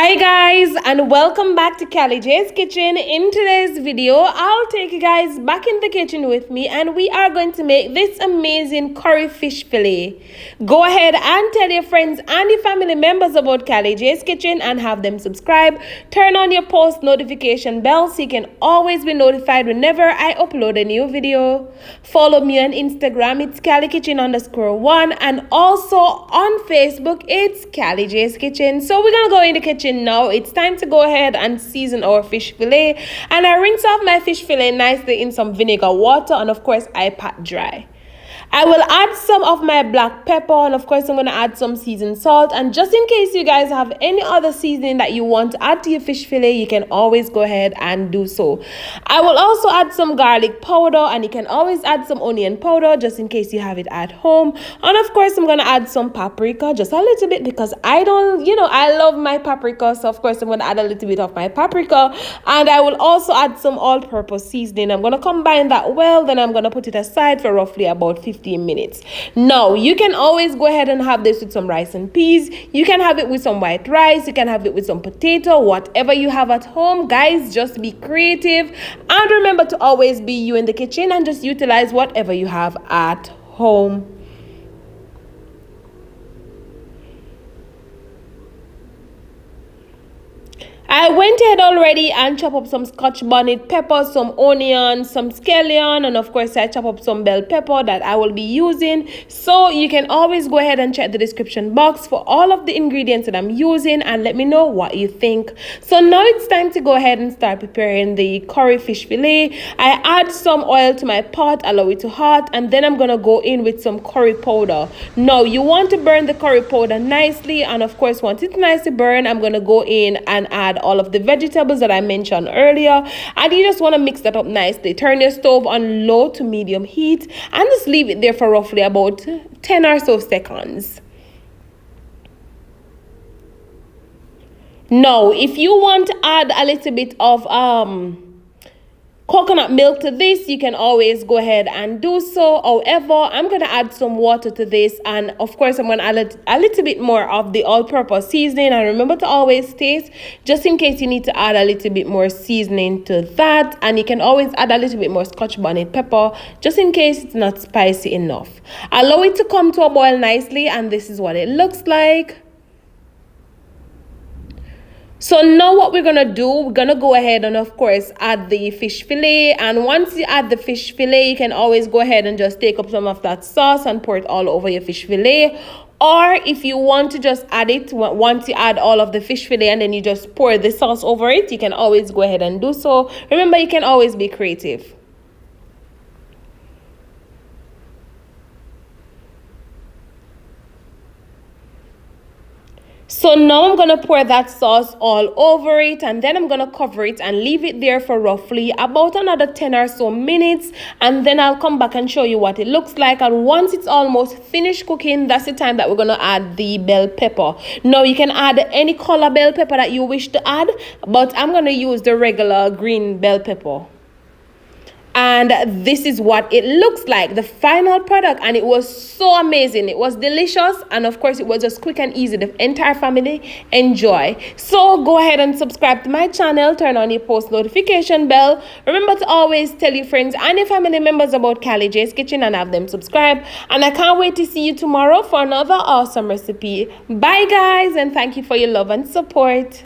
Hi guys, and welcome back to Callie J's Kitchen. In today's video, I'll take you guys back in the kitchen with me and we are going to make this amazing curry fish fillet. Go ahead and tell your friends and your family members about Callie J's Kitchen and have them subscribe. Turn on your post notification bell so you can always be notified whenever I upload a new video. Follow me on Instagram, it's CallieKitchen_1, and also on Facebook, it's Callie J's Kitchen. So we're gonna go in the kitchen now. It's time to go ahead and season our fish fillet, and I rinse off my fish fillet nicely in some vinegar water, and of course I pat dry. I will add some of my black pepper, and of course I'm going to add some seasoned salt. And just in case you guys have any other seasoning that you want to add to your fish fillet, you can always go ahead and do so. I will also add some garlic powder, and you can always add some onion powder just in case you have it at home. And of course I'm going to add some paprika, just a little bit, because I love my paprika. So of course I'm going to add a little bit of my paprika, and I will also add some all-purpose seasoning. I'm going to combine that well, then I'm going to put it aside for roughly about 15 minutes. Now you can always go ahead and have this with some rice and peas. You can have it with some white rice. You can have it with some potato, whatever you have at home. Guys, just be creative and remember to always be you in the kitchen and just utilize whatever you have at home. I went ahead already and chop up some scotch bonnet pepper, some onion, some scallion, and of course I chop up some bell pepper that I will be using. So you can always go ahead and check the description box for all of the ingredients that I'm using and let me know what you think. So now it's time to go ahead and start preparing the curry fish fillet. I add some oil to my pot, allow it to hot, and then I'm gonna go in with some curry powder. Now you want to burn the curry powder nicely, and of course once it's nicely burned, I'm gonna go in and add all of the vegetables that I mentioned earlier, and you just want to mix that up nicely. Turn your stove on low to medium heat and just leave it there for roughly about 10 or so seconds. Now if you want to add a little bit of coconut milk to this, you can always go ahead and do so. However, I'm going to add some water to this, and of course I'm going to add a little bit more of the all-purpose seasoning. And remember to always taste just in case you need to add a little bit more seasoning to that, and you can always add a little bit more scotch bonnet pepper just in case it's not spicy enough. Allow it to come to a boil nicely, and this is what it looks like. So now what we're gonna do, we're gonna go ahead and of course add the fish fillet. And once you add the fish fillet, you can always go ahead and just take up some of that sauce and pour it all over your fish fillet. Or if you want to just add it once you add all of the fish fillet and then you just pour the sauce over it, you can always go ahead and do so. Remember, you can always be creative. So now I'm going to pour that sauce all over it, and then I'm going to cover it and leave it there for roughly about another 10 or so minutes, and then I'll come back and show you what it looks like. And once it's almost finished cooking, that's the time that we're going to add the bell pepper. Now you can add any color bell pepper that you wish to add, but I'm going to use the regular green bell pepper. And this is what it looks like, the final product, and it was so amazing. It was delicious, and of course it was just quick and easy. The entire family enjoy. So go ahead and subscribe to my channel, turn on your post notification bell. Remember to always tell your friends and your family members about Callie J's Kitchen and have them subscribe. And I can't wait to see you tomorrow for another awesome recipe. Bye guys, and thank you for your love and support.